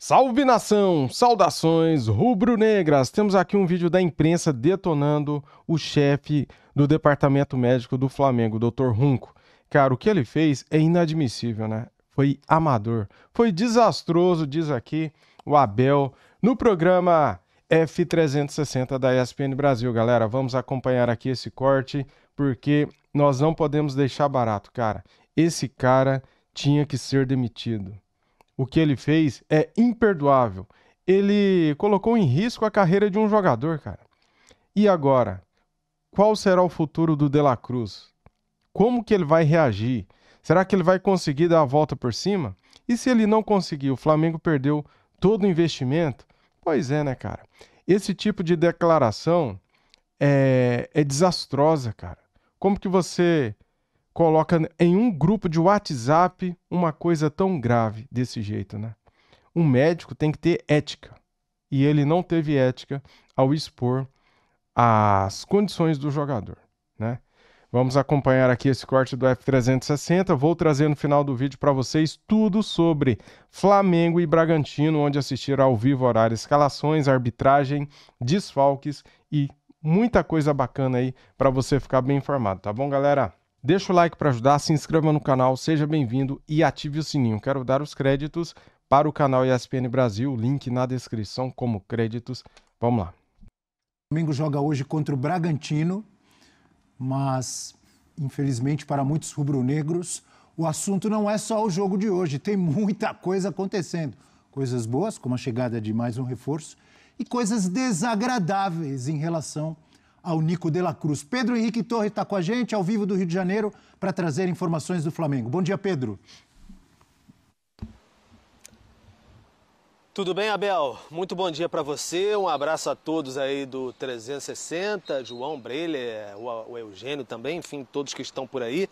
Salve nação, saudações rubro-negras. Temos aqui um vídeo da imprensa detonando o chefe do departamento médico do Flamengo, Dr. Runco. Cara, o que ele fez é inadmissível, né? Foi amador, foi desastroso, diz aqui o Abel, no programa F360 da ESPN Brasil. Galera, vamos acompanhar aqui esse corte, porque nós não podemos deixar barato, cara. Esse cara tinha que ser demitido. O que ele fez é imperdoável. Ele colocou em risco a carreira de um jogador, cara. E agora? Qual será o futuro do De La Cruz? Como que ele vai reagir? Será que ele vai conseguir dar a volta por cima? E se ele não conseguir, o Flamengo perdeu todo o investimento? Pois é, né, cara? Esse tipo de declaração é desastrosa, cara. Como que você coloca em um grupo de WhatsApp uma coisa tão grave desse jeito, né? Um médico tem que ter ética. E ele não teve ética ao expor as condições do jogador, né? Vamos acompanhar aqui esse corte do F360. Vou trazer no final do vídeo para vocês tudo sobre Flamengo e Bragantino, onde assistir ao vivo, horário, escalações, arbitragem, desfalques e muita coisa bacana aí para você ficar bem informado, tá bom, galera? Deixa o like para ajudar, se inscreva no canal, seja bem-vindo e ative o sininho. Quero dar os créditos para o canal ESPN Brasil, link na descrição como créditos. Vamos lá. O Flamengo joga hoje contra o Bragantino, mas infelizmente para muitos rubro-negros, o assunto não é só o jogo de hoje, tem muita coisa acontecendo. Coisas boas, como a chegada de mais um reforço, e coisas desagradáveis em relação ao Nico de la Cruz. Pedro Henrique Torre está com a gente, ao vivo do Rio de Janeiro, para trazer informações do Flamengo. Bom dia, Pedro. Tudo bem, Abel? Muito bom dia para você, um abraço a todos aí do 360, João Breler, o Eugênio também, enfim, todos que estão por aí.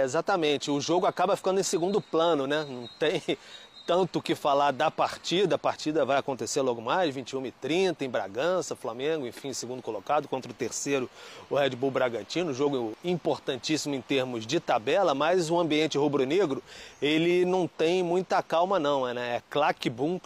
Exatamente, o jogo acaba ficando em segundo plano, né? Não tem tanto o que falar da partida, a partida vai acontecer logo mais, 21h30 em Bragança, Flamengo, enfim, segundo colocado, contra o terceiro, o Red Bull Bragantino, jogo importantíssimo em termos de tabela, mas o ambiente rubro-negro, ele não tem muita calma não, né? É claque-bum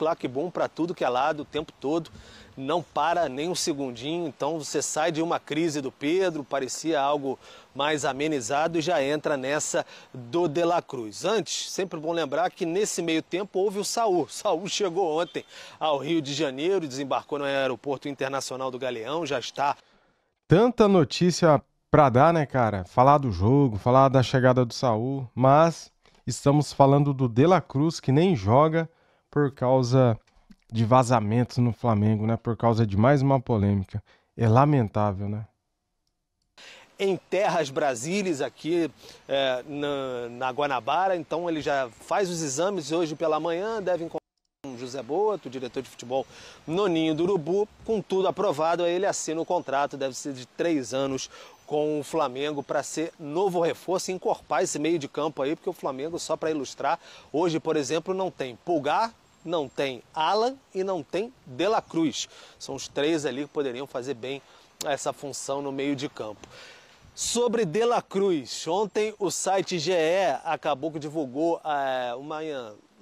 para tudo que é lado o tempo todo, não para nem um segundinho, então você sai de uma crise do Pedro, parecia algo mais amenizado e já entra nessa do De La Cruz. Antes, sempre bom lembrar que nesse meio tempo houve o Saul. Saul chegou ontem ao Rio de Janeiro, desembarcou no aeroporto internacional do Galeão, já está. Tanta notícia pra dar, né, cara? Falar do jogo, falar da chegada do Saul, mas estamos falando do De La Cruz, que nem joga por causa de vazamentos no Flamengo, né? Por causa de mais uma polêmica. É lamentável, né? Em Terras Brasílias, aqui na Guanabara, então ele já faz os exames hoje pela manhã, deve encontrar com José Boto, diretor de futebol no Ninho do Urubu, com tudo aprovado, aí ele assina o contrato, deve ser de 3 anos com o Flamengo para ser novo reforço e encorpar esse meio de campo aí, porque o Flamengo, só para ilustrar, hoje, por exemplo, não tem Pulgar, não tem Alan e não tem De La Cruz. São os 3 ali que poderiam fazer bem essa função no meio de campo. Sobre De La Cruz, ontem o site GE acabou que divulgou uma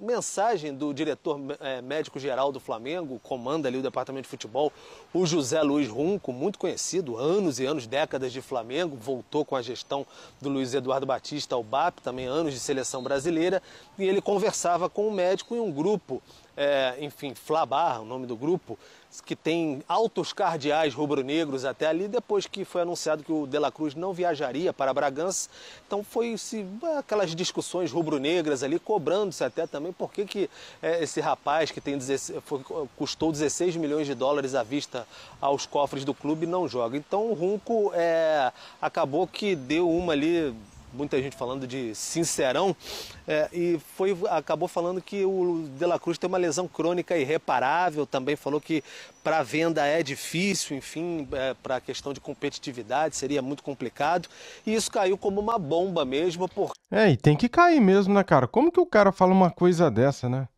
mensagem do diretor médico-geral do Flamengo, comanda ali o departamento de futebol, o José Luiz Runco, muito conhecido, anos e anos, décadas de Flamengo, voltou com a gestão do Luiz Eduardo Batista ao BAP, também anos de seleção brasileira, e ele conversava com o médico em um grupo, enfim, Flabar, o nome do grupo, que tem altos cardeais rubro-negros até ali, depois que foi anunciado que o De La Cruz não viajaria para Bragança. Então foi aquelas discussões rubro-negras ali, cobrando-se até também por que esse rapaz que custou 16 milhões de dólares à vista aos cofres do clube não joga. Então o Runco acabou que deu uma ali, muita gente falando de sincerão, e acabou falando que o De La Cruz tem uma lesão crônica irreparável, também falou que para venda é difícil, enfim, para a questão de competitividade seria muito complicado, e isso caiu como uma bomba mesmo. E tem que cair mesmo, né, cara? Como que o cara fala uma coisa dessa, né?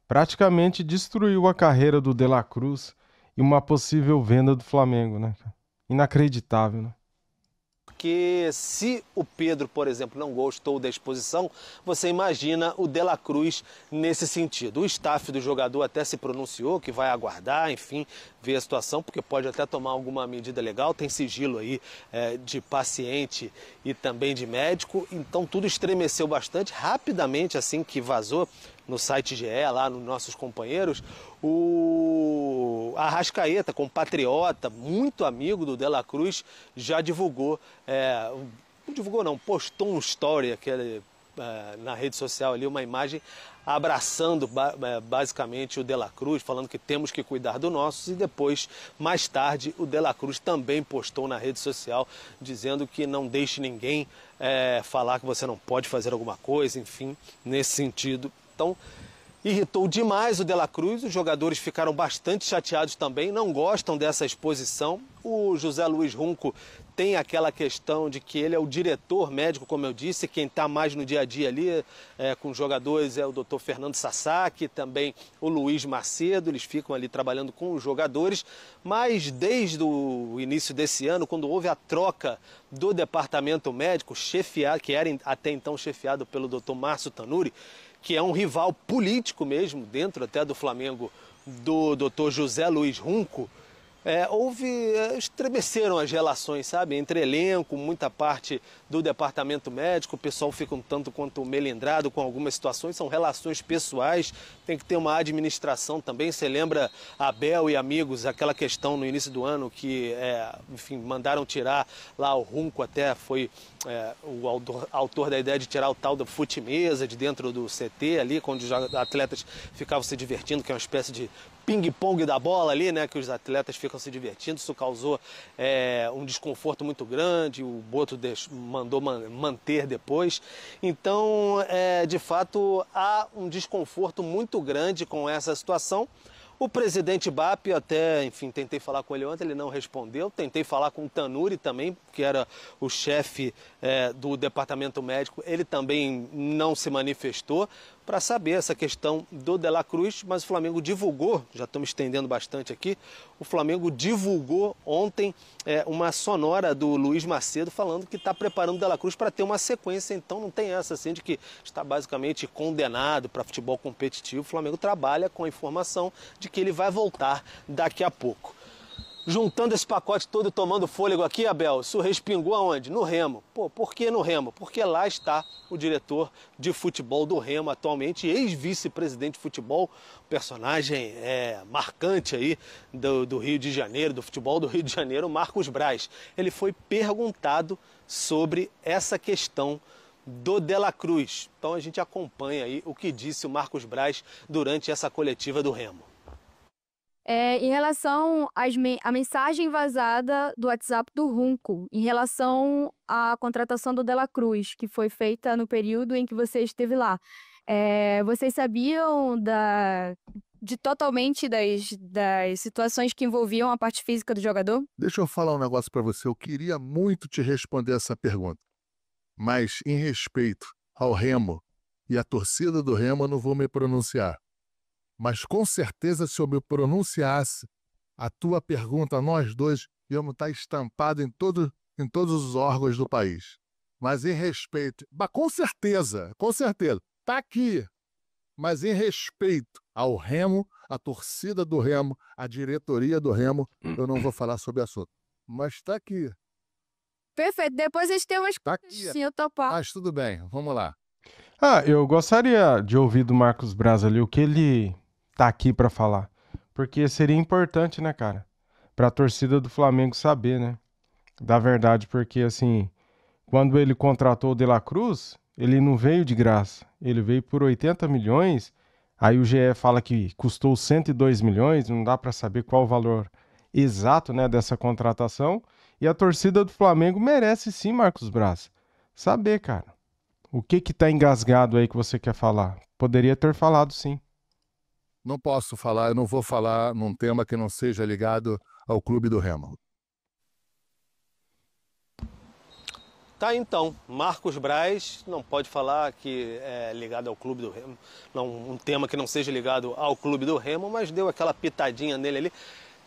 Praticamente destruiu a carreira do De La Cruz e uma possível venda do Flamengo, né? Inacreditável, né? porque se o Pedro, por exemplo, não gostou da exposição, você imagina o De La Cruz nesse sentido. O staff do jogador até se pronunciou que vai aguardar, enfim, ver a situação, porque pode até tomar alguma medida legal, tem sigilo aí de paciente e também de médico, então tudo estremeceu bastante. Rapidamente, assim que vazou no site GE, lá nos nossos companheiros, o Arrascaeta, compatriota, muito amigo do De La Cruz, já divulgou, não divulgou não, postou um story na rede social ali, uma imagem abraçando basicamente o De La Cruz, falando que temos que cuidar do nossos, e depois, mais tarde, o De La Cruz também postou na rede social dizendo que não deixe ninguém falar que você não pode fazer alguma coisa, enfim, nesse sentido. Então, irritou demais o De La Cruz, os jogadores ficaram bastante chateados também, não gostam dessa exposição. O José Luiz Runco tem aquela questão de que ele é o diretor médico, como eu disse, quem está mais no dia a dia ali com os jogadores é o Dr. Fernando Sasaki, também o Luiz Macedo, eles ficam ali trabalhando com os jogadores, mas desde o início desse ano, quando houve a troca do departamento médico, que era até então chefiado pelo Dr. Márcio Tanuri, que é um rival político mesmo, dentro até do Flamengo, do Dr. José Luiz Runco, estremeceram as relações, sabe, entre elenco, muita parte do departamento médico, o pessoal fica um tanto quanto melindrado com algumas situações, são relações pessoais, tem que ter uma administração também. Você lembra Abel e amigos, aquela questão no início do ano que, enfim, mandaram tirar lá o Runco, até foi o autor da ideia de tirar o tal da fute-mesa de dentro do CT ali, quando os atletas ficavam se divertindo, que é uma espécie de ping-pong da bola ali, né, que os atletas ficam se divertindo. Isso causou um desconforto muito grande, o Boto mandou manter depois. Então, de fato, há um desconforto muito grande com essa situação. O presidente BAP, até, enfim, tentei falar com ele ontem, ele não respondeu. Tentei falar com o Tanuri também, que era o chefe do departamento médico, ele também não se manifestou para saber essa questão do De La Cruz, mas o Flamengo divulgou, já estamos estendendo bastante aqui, o Flamengo divulgou ontem uma sonora do Luiz Macedo falando que está preparando o De La Cruz para ter uma sequência, então não tem essa assim de que está basicamente condenado para futebol competitivo. O Flamengo trabalha com a informação de que ele vai voltar daqui a pouco. Juntando esse pacote todo, tomando fôlego aqui, Abel, isso respingou aonde? No Remo. Pô, por que no Remo? Porque lá está o diretor de futebol do Remo atualmente, ex-vice-presidente de futebol, personagem marcante aí do Rio de Janeiro, do futebol do Rio de Janeiro, Marcos Braz. Ele foi perguntado sobre essa questão do De La Cruz. Então a gente acompanha aí o que disse o Marcos Braz durante essa coletiva do Remo. Em relação à mensagem vazada do WhatsApp do Runco, em relação à contratação do De La Cruz, que foi feita no período em que você esteve lá, vocês sabiam totalmente das situações que envolviam a parte física do jogador? Deixa eu falar um negócio para você. Eu queria muito te responder essa pergunta, mas em respeito ao Remo e à torcida do Remo, eu não vou me pronunciar. Mas com certeza, se eu me pronunciasse, a tua pergunta, nós dois íamos estar estampados em todos os órgãos do país. Mas em respeito, com certeza, está aqui. Mas em respeito ao Remo, à torcida do Remo, à diretoria do Remo, eu não vou falar sobre o assunto. Mas está aqui. Perfeito, depois a gente tem umas coisas sim, eu topar. Mas tudo bem, vamos lá. Eu gostaria de ouvir do Marcos Braz ali o que ele tá aqui para falar, porque seria importante, né, cara, para a torcida do Flamengo saber, né, da verdade, porque assim, quando ele contratou o De La Cruz, ele não veio de graça, ele veio por 80 milhões, aí o GE fala que custou 102 milhões, não dá para saber qual o valor exato, né, dessa contratação, e a torcida do Flamengo merece sim, Marcos Braz, saber, cara, o que tá engasgado aí que você quer falar? Poderia ter falado sim. Não posso falar, eu não vou falar num tema que não seja ligado ao Clube do Remo. Tá, então, Marcos Braz não pode falar que é ligado ao Clube do Remo, não, um tema que não seja ligado ao Clube do Remo, mas deu aquela pitadinha nele ali.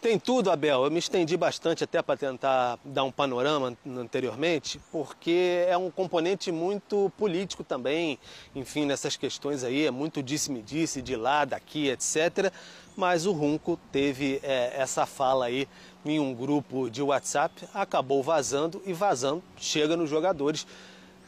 Tem tudo, Abel. Eu me estendi bastante até para tentar dar um panorama anteriormente, porque é um componente muito político também, enfim, nessas questões aí, é muito disse-me-disse, de lá, daqui, etc. Mas o Runco teve essa fala aí em um grupo de WhatsApp, acabou vazando e vazando, chega nos jogadores.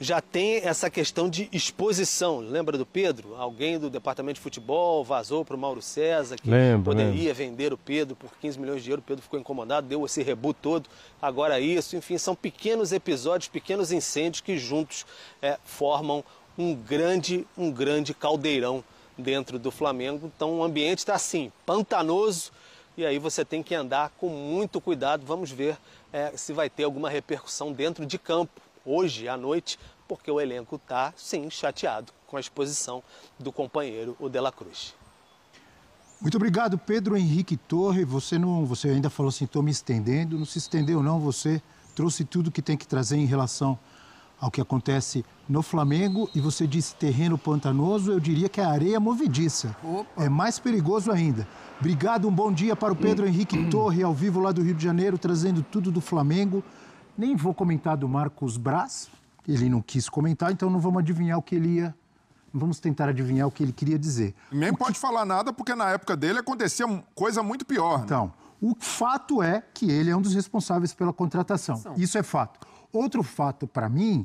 Já tem essa questão de exposição. Lembra do Pedro? Alguém do departamento de futebol vazou para o Mauro César, que poderia vender o Pedro por 15 milhões de euros. O Pedro ficou incomodado, deu esse rebu todo. Agora isso, enfim, são pequenos episódios, pequenos incêndios que juntos formam um grande caldeirão dentro do Flamengo. Então o ambiente está assim, pantanoso, e aí você tem que andar com muito cuidado. Vamos ver se vai ter alguma repercussão dentro de campo hoje à noite, porque o elenco está, sim, chateado com a exposição do companheiro, o De La Cruz. Muito obrigado, Pedro Henrique Torre. Você ainda falou assim, estou me estendendo. Não se estendeu, não. Você trouxe tudo que tem que trazer em relação ao que acontece no Flamengo. E você disse terreno pantanoso, eu diria que é areia movediça. Opa. É mais perigoso ainda. Obrigado, um bom dia para o Pedro Henrique Torre, ao vivo lá do Rio de Janeiro, trazendo tudo do Flamengo. Nem vou comentar do Marcos Braz, ele não quis comentar, então não vamos adivinhar o que ele ia... Vamos tentar adivinhar o que ele queria dizer. Nem pode falar nada, porque na época dele acontecia coisa muito pior. Né? Então, o fato é que ele é um dos responsáveis pela contratação. Isso é fato. Outro fato, para mim,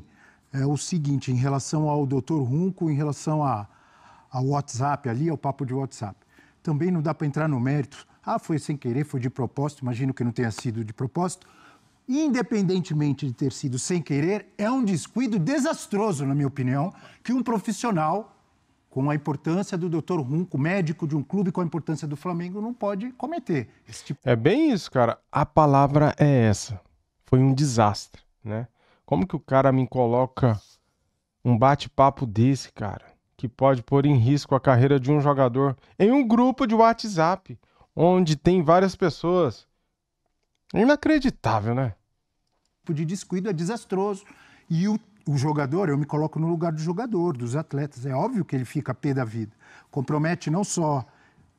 é o seguinte, em relação ao Dr. Runco, em relação ao WhatsApp ali, ao papo de WhatsApp. Também não dá para entrar no mérito. Ah, foi sem querer, foi de propósito, imagino que não tenha sido de propósito. Independentemente de ter sido sem querer, é um descuido desastroso, na minha opinião, que um profissional com a importância do Dr. Runco, médico de um clube com a importância do Flamengo, não pode cometer. É bem isso, cara. A palavra é essa. Foi um desastre, né? Como que o cara me coloca um bate-papo desse, cara, que pode pôr em risco a carreira de um jogador em um grupo de WhatsApp, onde tem várias pessoas? Inacreditável, né? O tipo de descuido é desastroso. E o jogador, eu me coloco no lugar do jogador, dos atletas. É óbvio que ele fica a pé da vida. Compromete não só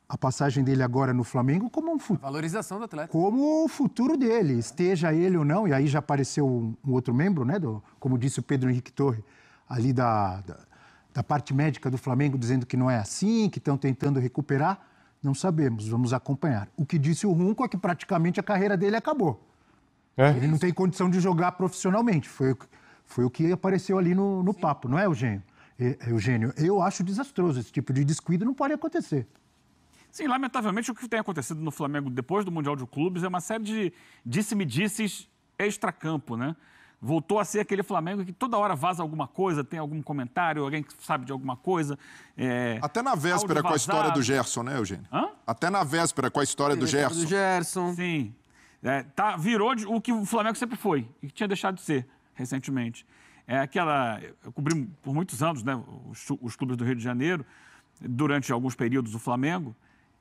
a passagem dele agora no Flamengo, como um futuro. Valorização do atleta. Como o futuro dele, esteja ele ou não. E aí já apareceu um outro membro, né? Como disse o Pedro Henrique Torre, ali da parte médica do Flamengo, dizendo que não é assim, que estão tentando recuperar. Não sabemos, vamos acompanhar. O que disse o Runco é que praticamente a carreira dele acabou. Ele não tem condição de jogar profissionalmente. Foi o que apareceu ali no papo, não é, Eugênio? Eugênio, eu acho desastroso. Esse tipo de descuido não pode acontecer. Sim, lamentavelmente o que tem acontecido no Flamengo depois do Mundial de Clubes é uma série de disse-me-disses extracampo, né? Voltou a ser aquele Flamengo que toda hora vaza alguma coisa, tem algum comentário, alguém que sabe de alguma coisa. Até na véspera com a história do Gerson, né, Eugênio? Hã? Até na véspera com a história do Gerson. Sim. Virou o que o Flamengo sempre foi, e que tinha deixado de ser recentemente. Eu cobri por muitos anos, né, os clubes do Rio de Janeiro, durante alguns períodos do Flamengo,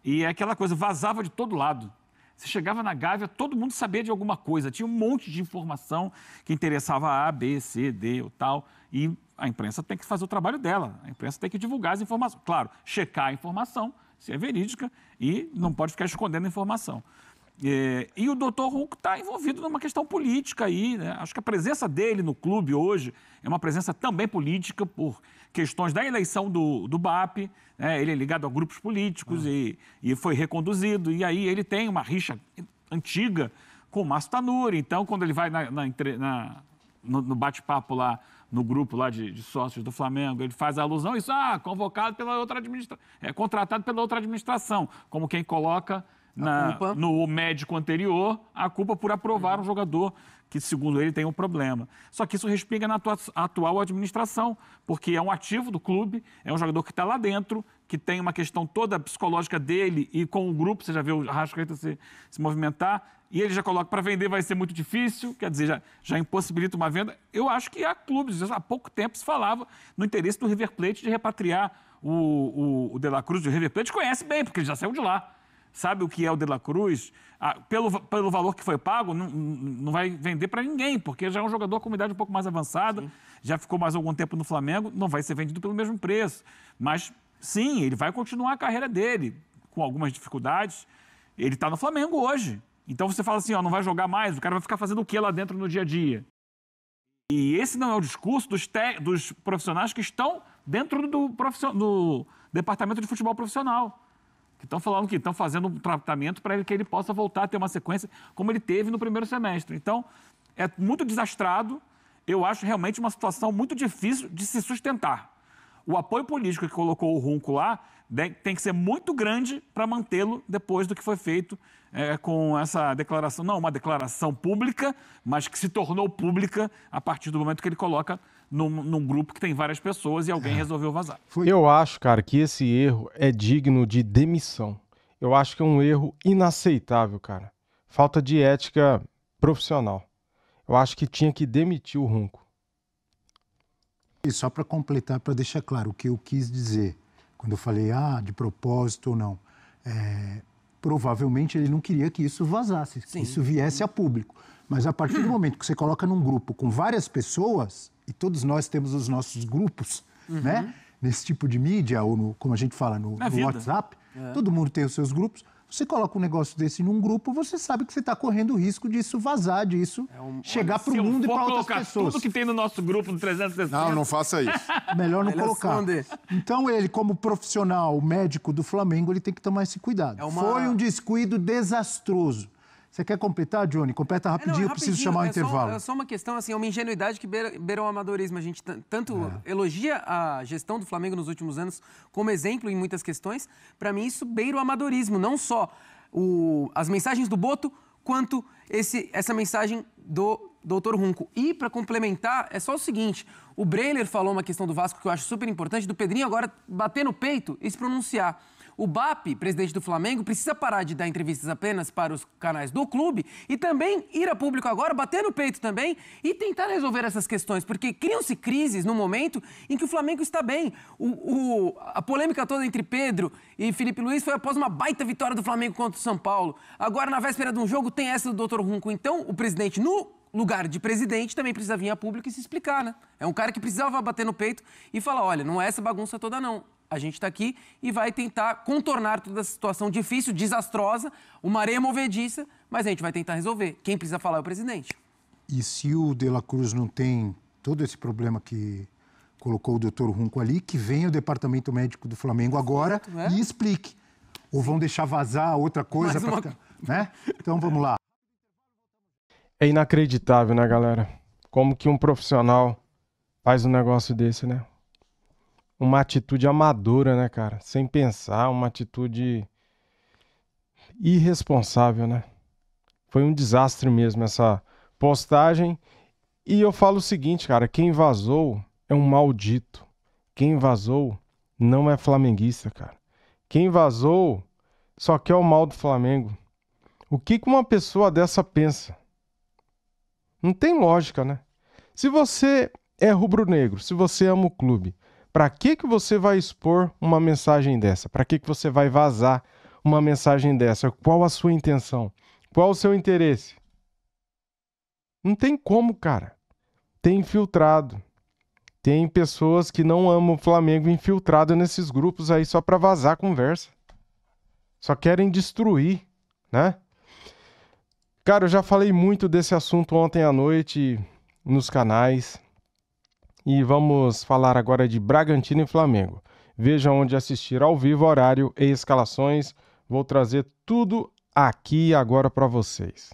e aquela coisa vazava de todo lado. Você chegava na Gávea, todo mundo sabia de alguma coisa. Tinha um monte de informação que interessava A, B, C, D ou tal. E a imprensa tem que fazer o trabalho dela. A imprensa tem que divulgar as informações. Claro, checar a informação, se é verídica, e não pode ficar escondendo a informação. E o doutor Runco está envolvido numa questão política aí, né? Acho que a presença dele no clube hoje é uma presença também política por questões da eleição do BAP, né? Ele é ligado a grupos políticos e foi reconduzido, e aí ele tem uma rixa antiga com o Márcio Tanuri. Então, quando ele vai no bate-papo lá, no grupo lá de sócios do Flamengo, ele faz a alusão a isso, convocado pela outra administração, contratado pela outra administração, como quem coloca no médico anterior a culpa por aprovar um jogador que, segundo ele, tem um problema. Só que isso respinga na atual administração, porque é um ativo do clube, é um jogador que está lá dentro, que tem uma questão toda psicológica dele e com o grupo, você já viu o Arrascaeta se movimentar, e ele já coloca para vender vai ser muito difícil, quer dizer, já impossibilita uma venda. Eu acho que há clubes, há pouco tempo se falava no interesse do River Plate de repatriar o De La Cruz. O River Plate conhece bem, porque ele já saiu de lá. Sabe o que é o De La Cruz? Pelo valor que foi pago, não vai vender para ninguém, porque já é um jogador com uma idade um pouco mais avançada, sim, já ficou mais algum tempo no Flamengo, não vai ser vendido pelo mesmo preço. Mas, sim, ele vai continuar a carreira dele, com algumas dificuldades, Ele está no Flamengo hoje. Então você fala assim, ó, não vai jogar mais, o cara vai ficar fazendo o que lá dentro no dia a dia? E esse não é o discurso dos profissionais que estão dentro do departamento de futebol profissional. Que estão falando que estão fazendo um tratamento para que ele possa voltar a ter uma sequência como ele teve no primeiro semestre. Então, é muito desastrado. Eu acho realmente uma situação muito difícil de se sustentar. O apoio político que colocou o Runco lá tem que ser muito grande para mantê-lo depois do que foi feito com essa declaração. Não uma declaração pública, mas que se tornou pública a partir do momento que ele coloca num grupo que tem várias pessoas e alguém resolveu vazar. Eu acho, cara, que esse erro é digno de demissão. Eu acho que é um erro inaceitável, cara. Falta de ética profissional. Eu acho que tinha que demitir o Runco. E só para completar, para deixar claro o que eu quis dizer, quando eu falei, de propósito ou não, provavelmente ele não queria que isso vazasse, que isso viesse a público. Mas a partir do momento que você coloca num grupo com várias pessoas, e todos nós temos os nossos grupos, né? Nesse tipo de mídia, ou como a gente fala, no WhatsApp, todo mundo tem os seus grupos. Você coloca um negócio desse num grupo, você sabe que você está correndo o risco disso vazar, disso chegar para o mundo e para outras pessoas. Tudo que tem no nosso grupo no 360. Não faça isso. Melhor não colocar. Então ele, como profissional médico do Flamengo, ele tem que tomar esse cuidado. Foi um descuido desastroso. Você quer completar, Johnny? Completa rapidinho, eu preciso chamar o intervalo. É só uma questão, assim, é uma ingenuidade que beira o amadorismo. A gente tanto elogia a gestão do Flamengo nos últimos anos como exemplo em muitas questões. Para mim, isso beira o amadorismo. Não só as mensagens do Boto, quanto essa mensagem do Dr. Runco. E, para complementar, é só o seguinte. O Breiler falou uma questão do Vasco que eu acho super importante, do Pedrinho agora bater no peito e se pronunciar. O BAP, presidente do Flamengo, precisa parar de dar entrevistas apenas para os canais do clube e também ir a público agora, bater no peito também e tentar resolver essas questões, porque criam-se crises no momento em que o Flamengo está bem. A polêmica toda entre Pedro e Felipe Luiz foi após uma baita vitória do Flamengo contra o São Paulo. Agora, na véspera de um jogo, tem essa do Dr. Runco. Então, o presidente, no lugar de presidente, também precisa vir a público e se explicar, né? É um cara que precisava bater no peito e falar, olha, não é essa bagunça toda não. A gente está aqui e vai tentar contornar toda essa situação difícil, desastrosa, uma areia movediça, mas a gente vai tentar resolver. Quem precisa falar é o presidente. E se o De La Cruz não tem todo esse problema que colocou o Dr. Runco ali, que venha o departamento médico do Flamengo agora e explique. Ou vão deixar vazar outra coisa para ficar, né? Então vamos lá. É inacreditável, né, galera? Como que um profissional faz um negócio desse, né? Uma atitude amadora, né, cara? Sem pensar, uma atitude irresponsável, né? Foi um desastre mesmo essa postagem. E eu falo o seguinte, cara, quem vazou é um maldito. Quem vazou não é flamenguista, cara. Quem vazou só quer o mal do Flamengo. O que uma pessoa dessa pensa? Não tem lógica, né? Se você é rubro-negro, se você ama o clube, para que você vai expor uma mensagem dessa? Para que você vai vazar uma mensagem dessa? Qual a sua intenção? Qual o seu interesse? Não tem como, cara. Tem infiltrado. Tem pessoas que não amam o Flamengo infiltrado nesses grupos aí só para vazar a conversa. Só querem destruir, né? Cara, eu já falei muito desse assunto ontem à noite nos canais. E vamos falar agora de Bragantino e Flamengo. Veja onde assistir ao vivo, horário e escalações. Vou trazer tudo aqui agora para vocês.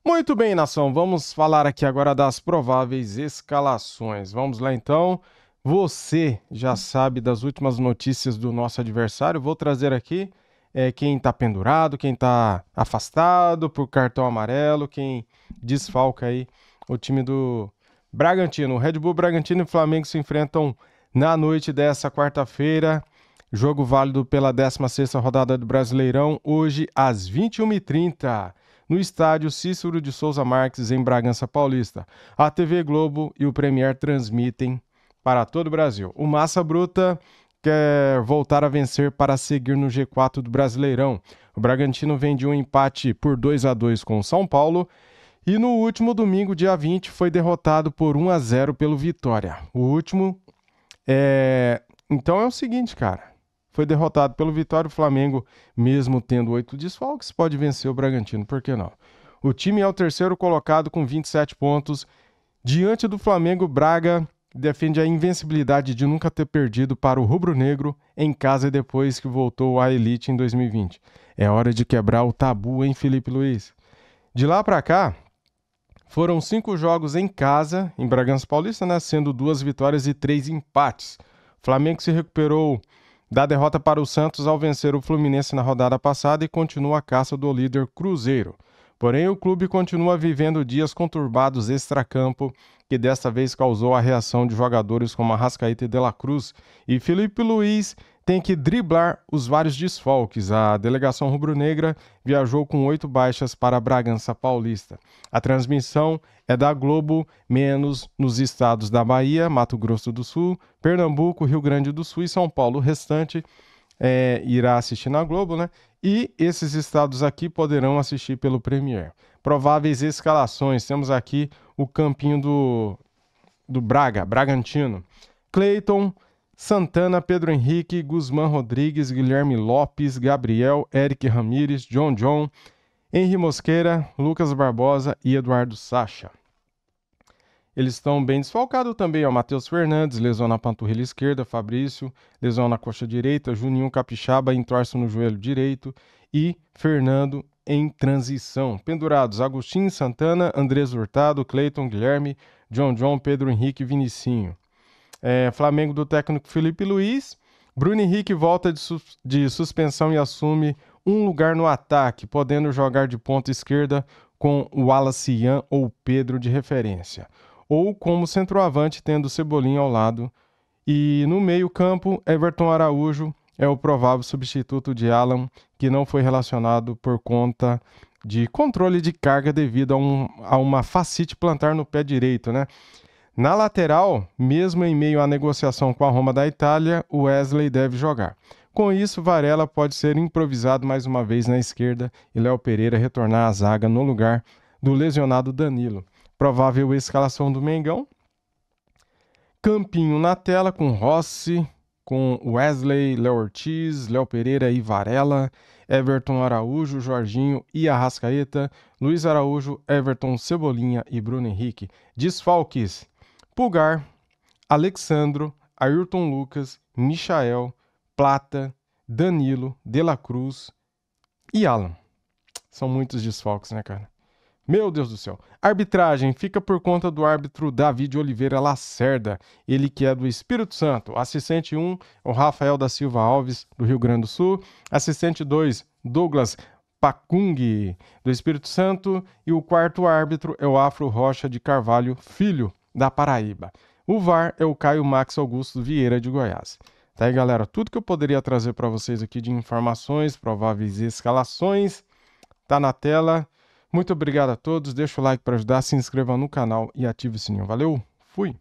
Muito bem, nação. Vamos falar aqui agora das prováveis escalações. Vamos lá, então. Você já sabe das últimas notícias do nosso adversário. Vou trazer aqui quem está pendurado, quem está afastado por cartão amarelo, quem desfalca aí o time do Bragantino. Red Bull Bragantino e Flamengo se enfrentam na noite dessa quarta-feira. Jogo válido pela 16ª rodada do Brasileirão, hoje às 21h30, no estádio Cícero de Souza Marques, em Bragança Paulista. A TV Globo e o Premier transmitem para todo o Brasil. O Massa Bruta quer voltar a vencer para seguir no G4 do Brasileirão. O Bragantino vem de um empate por 2-2 com o São Paulo. E no último domingo, dia 20, foi derrotado por 1-0 pelo Vitória. O último Então é o seguinte, cara. foi derrotado pelo Vitória. O Flamengo, mesmo tendo 8 desfalques, pode vencer o Bragantino, por que não? O time é o terceiro colocado com 27 pontos. Diante do Flamengo, Braga defende a invencibilidade de nunca ter perdido para o rubro-negro em casa depois que voltou à elite em 2020. É hora de quebrar o tabu, hein, Felipe Luiz? De lá para cá, foram 5 jogos em casa, em Bragança Paulista, né, sendo 2 vitórias e 3 empates. O Flamengo se recuperou da derrota para o Santos ao vencer o Fluminense na rodada passada e continua a caça do líder Cruzeiro. Porém, o clube continua vivendo dias conturbados extracampo, que desta vez causou a reação de jogadores como Arrascaeta e De La Cruz. E Felipe Luiz tem que driblar os vários desfalques. A delegação rubro-negra viajou com 8 baixas para Bragança Paulista. A transmissão é da Globo, menos nos estados da Bahia, Mato Grosso do Sul, Pernambuco, Rio Grande do Sul e São Paulo. O restante irá assistir na Globo, né? E esses estados aqui poderão assistir pelo Premier. Prováveis escalações. Temos aqui o campinho do Bragantino. Cleiton, Santana, Pedro Henrique, Guzmán Rodrigues, Guilherme Lopes, Gabriel, Eric Ramírez, John, Henry Mosqueira, Lucas Barbosa e Eduardo Sacha. Eles estão bem desfalcados também, ó. Matheus Fernandes, lesão na panturrilha esquerda, Fabrício, lesão na coxa direita, Juninho Capixaba, entorse no joelho direito e Fernando em transição. Pendurados, Agostinho, Santana, Andrés Hurtado, Cleiton, Guilherme, John, Pedro Henrique e Vinicinho. Flamengo do técnico Felipe Luiz, Bruno Henrique volta de suspensão e assume um lugar no ataque, podendo jogar de ponta esquerda com o Wallace Ian ou Pedro de referência, ou como centroavante tendo Cebolinha ao lado. E no meio campo, Everton Araújo é o provável substituto de Alan, que não foi relacionado por conta de controle de carga devido a uma fascite plantar no pé direito, né? Na lateral, mesmo em meio à negociação com a Roma da Itália, o Wesley deve jogar. Com isso, Varela pode ser improvisado mais uma vez na esquerda e Léo Pereira retornar à zaga no lugar do lesionado Danilo. Provável escalação do Mengão. Campinho na tela com Rossi, com Wesley, Léo Ortiz, Léo Pereira e Varela, Everton Araújo, Jorginho e Arrascaeta, Luiz Araújo, Everton, Cebolinha e Bruno Henrique. Desfalques: Pulgar, Alexandro, Ayrton Lucas, Michael, Plata, Danilo, De La Cruz e Alan. São muitos desfalques, né, cara? Meu Deus do céu. Arbitragem fica por conta do árbitro David Oliveira Lacerda, ele que é do Espírito Santo. Assistente 1 é o Rafael da Silva Alves, do Rio Grande do Sul. Assistente 2, Douglas Pacung, do Espírito Santo. E o quarto árbitro é o Afro Rocha de Carvalho Filho, da Paraíba. O VAR é o Caio Max Augusto Vieira, de Goiás. Tá aí, galera, tudo que eu poderia trazer para vocês aqui de informações, prováveis escalações, tá na tela. Muito obrigado a todos, deixa o like para ajudar, se inscreva no canal e ative o sininho. Valeu, fui!